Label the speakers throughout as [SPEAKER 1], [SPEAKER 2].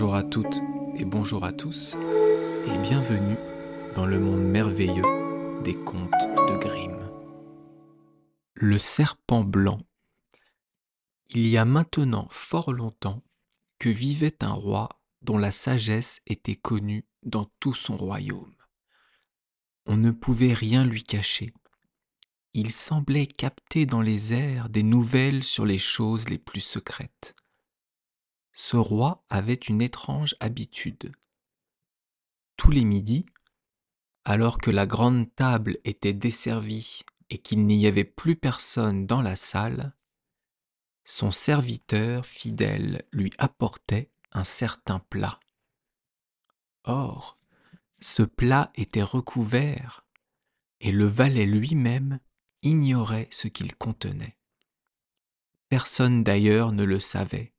[SPEAKER 1] Bonjour à toutes et bonjour à tous, et bienvenue dans le monde merveilleux des contes de Grimm. Le serpent blanc. Il y a maintenant fort longtemps que vivait un roi dont la sagesse était connue dans tout son royaume. On ne pouvait rien lui cacher. Il semblait capter dans les airs des nouvelles sur les choses les plus secrètes. Ce roi avait une étrange habitude. Tous les midis, alors que la grande table était desservie et qu'il n'y avait plus personne dans la salle, son serviteur fidèle lui apportait un certain plat. Or, ce plat était recouvert et le valet lui-même ignorait ce qu'il contenait. Personne d'ailleurs ne le savait,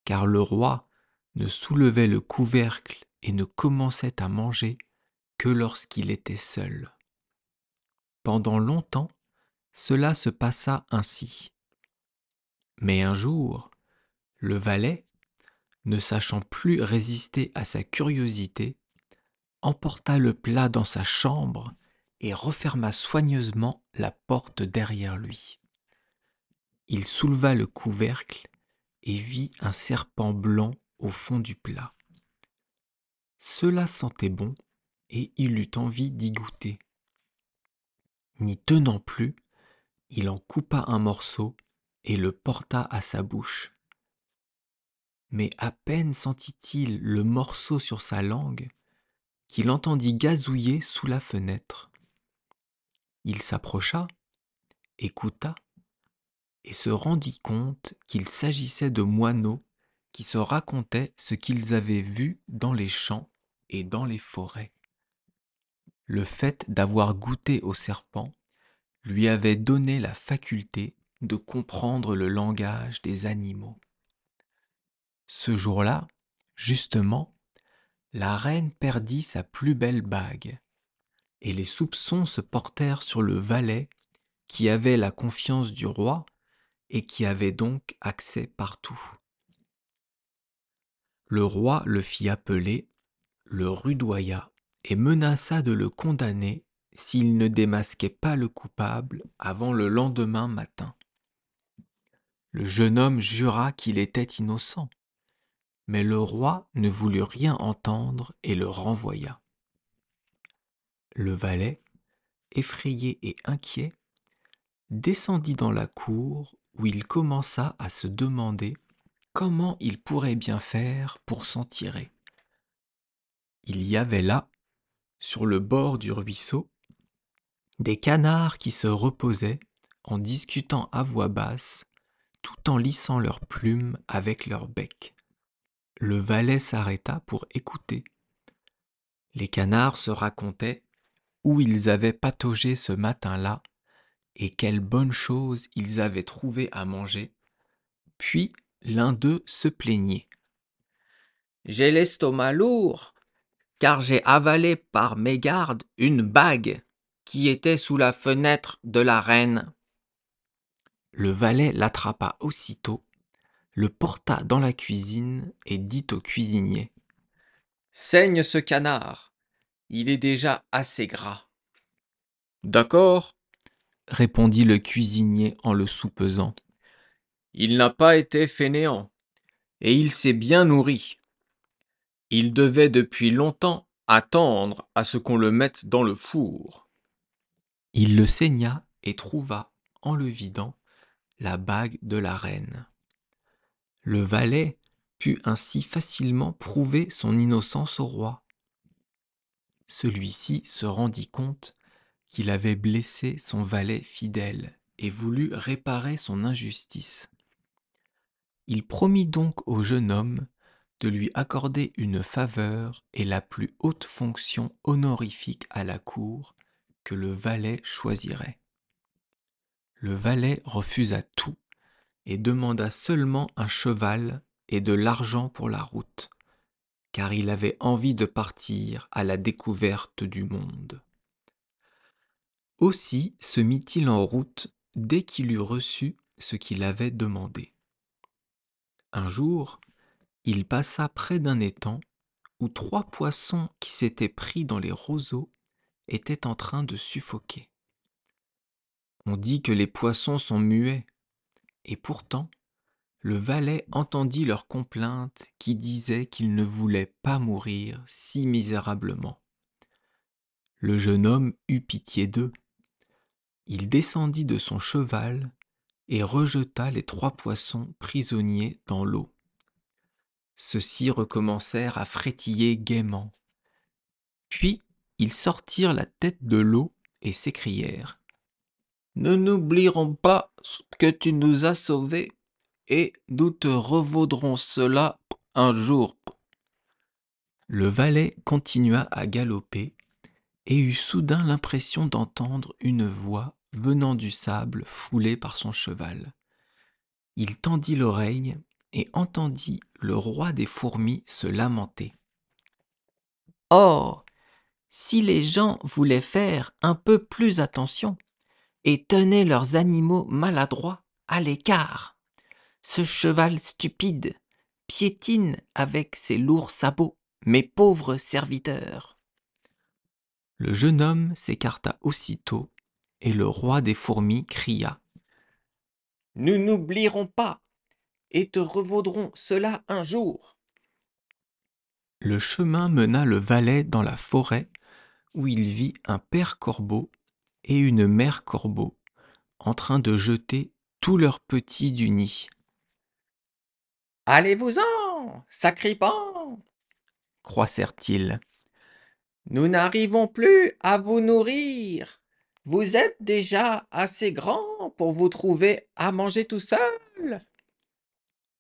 [SPEAKER 1] car le roi ne soulevait le couvercle et ne commençait à manger que lorsqu'il était seul. Pendant longtemps, cela se passa ainsi. Mais un jour, le valet, ne sachant plus résister à sa curiosité, emporta le plat dans sa chambre et referma soigneusement la porte derrière lui. Il souleva le couvercle et vit un serpent blanc au fond du plat. Cela sentait bon et il eut envie d'y goûter. N'y tenant plus, il en coupa un morceau et le porta à sa bouche. Mais à peine sentit-il le morceau sur sa langue qu'il entendit gazouiller sous la fenêtre. Il s'approcha, écouta, et se rendit compte qu'il s'agissait de moineaux qui se racontaient ce qu'ils avaient vu dans les champs et dans les forêts. Le fait d'avoir goûté au serpent lui avait donné la faculté de comprendre le langage des animaux. Ce jour-là, justement, la reine perdit sa plus belle bague, et les soupçons se portèrent sur le valet qui avait la confiance du roi et qui avait donc accès partout. Le roi le fit appeler, le rudoya et menaça de le condamner s'il ne démasquait pas le coupable avant le lendemain matin. Le jeune homme jura qu'il était innocent, mais le roi ne voulut rien entendre et le renvoya. Le valet, effrayé et inquiet, descendit dans la cour où il commença à se demander comment il pourrait bien faire pour s'en tirer. Il y avait là, sur le bord du ruisseau, des canards qui se reposaient en discutant à voix basse, tout en lissant leurs plumes avec leur bec. Le valet s'arrêta pour écouter. Les canards se racontaient où ils avaient pataugé ce matin-là et quelle bonne chose ils avaient trouvé à manger. Puis l'un d'eux se plaignait. J'ai l'estomac lourd, car j'ai avalé par mégarde une bague qui était sous la fenêtre de la reine. Le valet l'attrapa aussitôt, le porta dans la cuisine et dit au cuisinier : « Saigne ce canard, il est déjà assez gras. » « D'accord, » répondit le cuisinier en le soupesant. « Il n'a pas été fainéant, et il s'est bien nourri. Il devait depuis longtemps attendre à ce qu'on le mette dans le four. » Il le saigna et trouva, en le vidant, la bague de la reine. Le valet put ainsi facilement prouver son innocence au roi. Celui-ci se rendit compte qu'il avait blessé son valet fidèle et voulut réparer son injustice. Il promit donc au jeune homme de lui accorder une faveur et la plus haute fonction honorifique à la cour que le valet choisirait. Le valet refusa tout et demanda seulement un cheval et de l'argent pour la route, car il avait envie de partir à la découverte du monde. Aussi se mit-il en route dès qu'il eut reçu ce qu'il avait demandé. Un jour, il passa près d'un étang où 3 poissons qui s'étaient pris dans les roseaux étaient en train de suffoquer. On dit que les poissons sont muets, et pourtant, le valet entendit leurs complaintes qui disaient qu'ils ne voulaient pas mourir si misérablement. Le jeune homme eut pitié d'eux. Il descendit de son cheval et rejeta les 3 poissons prisonniers dans l'eau. Ceux-ci recommencèrent à frétiller gaiement. Puis ils sortirent la tête de l'eau et s'écrièrent : « Nous n'oublierons pas que tu nous as sauvés, et nous te revaudrons cela un jour. » Le valet continua à galoper et eut soudain l'impression d'entendre une voix venant du sable foulé par son cheval. Il tendit l'oreille et entendit le roi des fourmis se lamenter. « Oh, si les gens voulaient faire un peu plus attention et tenaient leurs animaux maladroits à l'écart. Ce cheval stupide piétine avec ses lourds sabots mes pauvres serviteurs. » Le jeune homme s'écarta aussitôt et le roi des fourmis cria : « Nous n'oublierons pas et te revaudrons cela un jour. » Le chemin mena le valet dans la forêt où il vit un père corbeau et une mère corbeau en train de jeter tous leurs petits du nid. « Allez-vous-en, sacripants !» croissèrent-ils. « Nous n'arrivons plus à vous nourrir. Vous êtes déjà assez grands pour vous trouver à manger tout seuls. »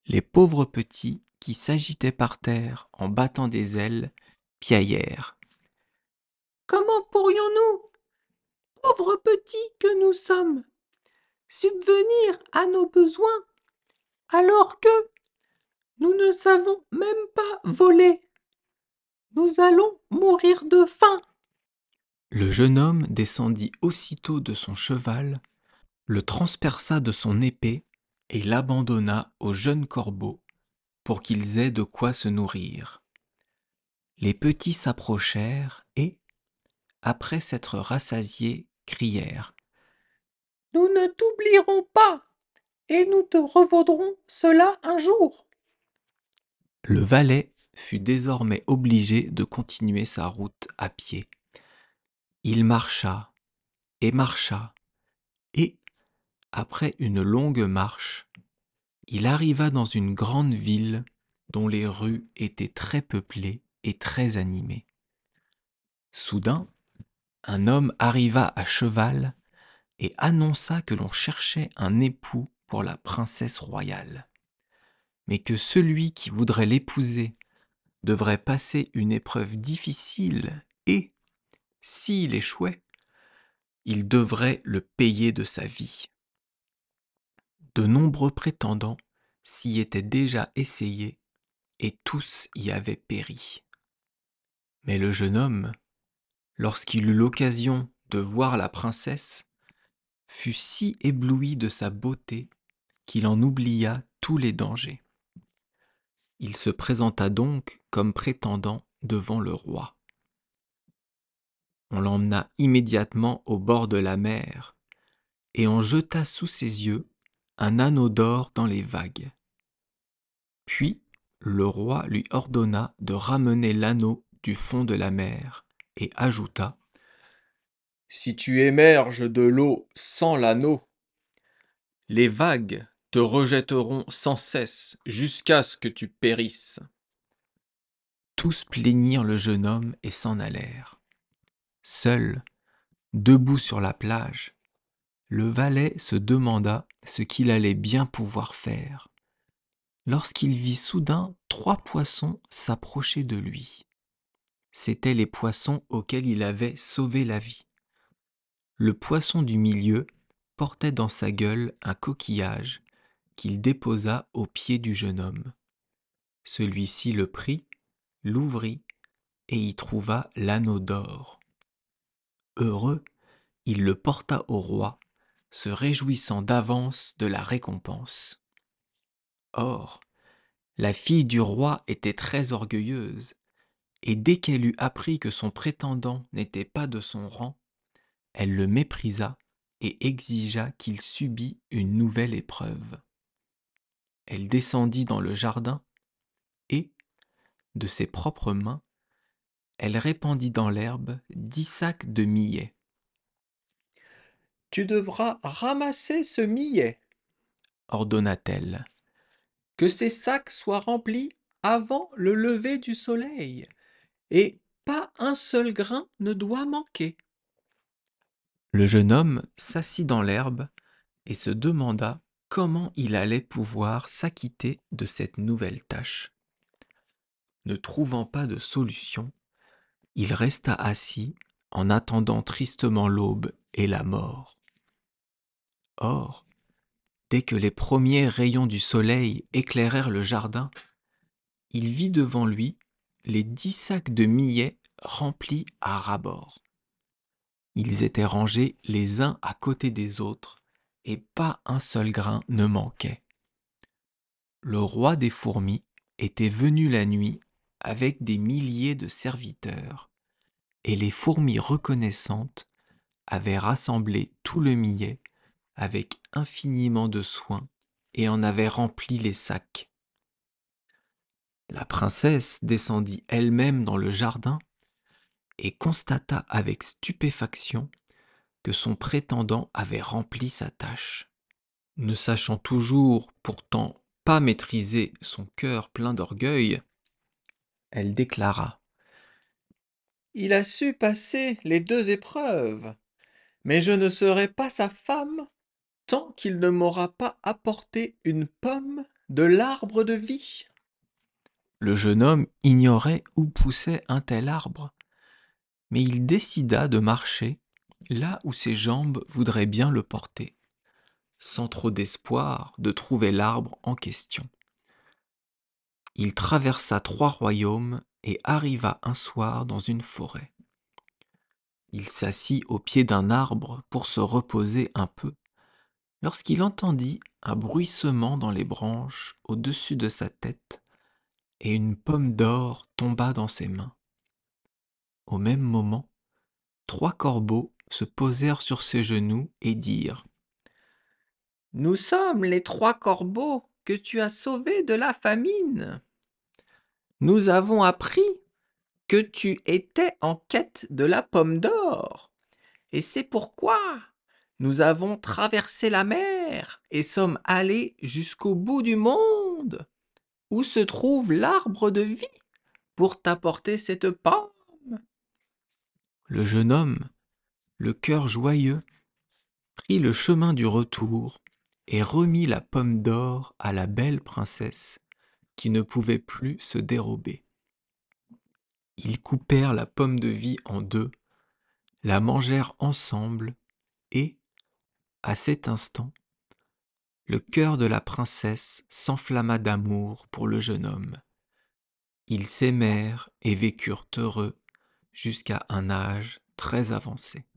[SPEAKER 1] Les pauvres petits, qui s'agitaient par terre en battant des ailes, piaillèrent. « Comment pourrions-nous, pauvres petits que nous sommes, subvenir à nos besoins alors que nous ne savons même pas voler? Nous allons mourir de faim. » Le jeune homme descendit aussitôt de son cheval, le transperça de son épée et l'abandonna aux jeunes corbeaux pour qu'ils aient de quoi se nourrir. Les petits s'approchèrent et, après s'être rassasiés, crièrent : « Nous ne t'oublierons pas et nous te revaudrons cela un jour. » Le valet fut désormais obligé de continuer sa route à pied. Il marcha, et, après une longue marche, il arriva dans une grande ville dont les rues étaient très peuplées et très animées. Soudain, un homme arriva à cheval et annonça que l'on cherchait un époux pour la princesse royale, mais que celui qui voudrait l'épouser devrait passer une épreuve difficile et, s'il échouait, il devrait le payer de sa vie. De nombreux prétendants s'y étaient déjà essayés et tous y avaient péri. Mais le jeune homme, lorsqu'il eut l'occasion de voir la princesse, fut si ébloui de sa beauté qu'il en oublia tous les dangers. Il se présenta donc comme prétendant devant le roi. On l'emmena immédiatement au bord de la mer et on jeta sous ses yeux un anneau d'or dans les vagues. Puis le roi lui ordonna de ramener l'anneau du fond de la mer et ajouta : « Si tu émerges de l'eau sans l'anneau, les vagues te rejetteront sans cesse jusqu'à ce que tu périsses. » Tous plaignirent le jeune homme et s'en allèrent. Seul, debout sur la plage, le valet se demanda ce qu'il allait bien pouvoir faire, lorsqu'il vit soudain 3 poissons s'approcher de lui. C'étaient les poissons auxquels il avait sauvé la vie. Le poisson du milieu portait dans sa gueule un coquillage qu'il déposa aux pieds du jeune homme. Celui-ci le prit, l'ouvrit et y trouva l'anneau d'or. Heureux, il le porta au roi, se réjouissant d'avance de la récompense. Or, La fille du roi était très orgueilleuse, et dès qu'elle eut appris que son prétendant n'était pas de son rang, elle le méprisa et exigea qu'il subît une nouvelle épreuve. Elle descendit dans le jardin et, de ses propres mains, elle répandit dans l'herbe 10 sacs de millet. « Tu devras ramasser ce millet, ordonna-t-elle. Que ces sacs soient remplis avant le lever du soleil, et pas un seul grain ne doit manquer. » Le jeune homme s'assit dans l'herbe et se demanda comment il allait pouvoir s'acquitter de cette nouvelle tâche. Ne trouvant pas de solution, il resta assis en attendant tristement l'aube et la mort. Or, dès que les premiers rayons du soleil éclairèrent le jardin, il vit devant lui les 10 sacs de millet remplis à ras-bord. Ils étaient rangés les uns à côté des autres, et pas un seul grain ne manquait. Le roi des fourmis était venu la nuit avec des milliers de serviteurs, et les fourmis reconnaissantes avaient rassemblé tout le millet avec infiniment de soin et en avaient rempli les sacs. La princesse descendit elle-même dans le jardin et constata avec stupéfaction que son prétendant avait rempli sa tâche. Ne sachant toujours pourtant pas maîtriser son cœur plein d'orgueil, elle déclara : « Il a su passer les 2 épreuves, mais je ne serai pas sa femme tant qu'il ne m'aura pas apporté une pomme de l'arbre de vie. » Le jeune homme ignorait où poussait un tel arbre, mais il décida de marcher là où ses jambes voudraient bien le porter, sans trop d'espoir de trouver l'arbre en question. Il traversa 3 royaumes et arriva un soir dans une forêt. Il s'assit au pied d'un arbre pour se reposer un peu, lorsqu'il entendit un bruissement dans les branches au-dessus de sa tête, et une pomme d'or tomba dans ses mains. Au même moment, 3 corbeaux se posèrent sur ses genoux et dirent : « Nous sommes les 3 corbeaux que tu as sauvés de la famine. Nous avons appris que tu étais en quête de la pomme d'or, et c'est pourquoi nous avons traversé la mer et sommes allés jusqu'au bout du monde, où se trouve l'arbre de vie, pour t'apporter cette pomme. » Le jeune homme, le cœur joyeux, prit le chemin du retour et remit la pomme d'or à la belle princesse qui ne pouvait plus se dérober. Ils coupèrent la pomme de vie en 2, la mangèrent ensemble et, à cet instant, le cœur de la princesse s'enflamma d'amour pour le jeune homme. Ils s'aimèrent et vécurent heureux jusqu'à un âge très avancé.